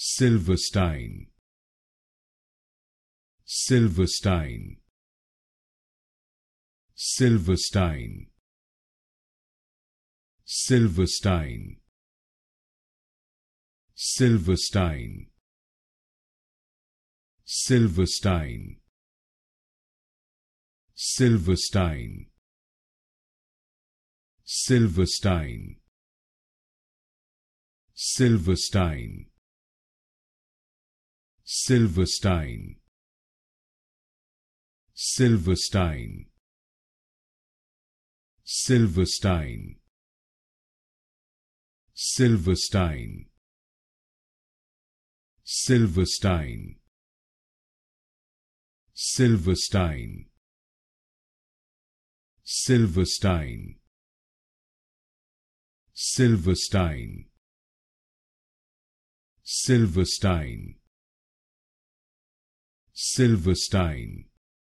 Silverstein, Silverstein, Silverstein, Silverstein, Silverstein, Silverstein, Silverstein, Silverstein, Silverstein, Silverstein, Silverstein, Silverstein, Silverstein, Silverstein, Silverstein, Silverstein, Silverstein, Silverstein, Silverstein,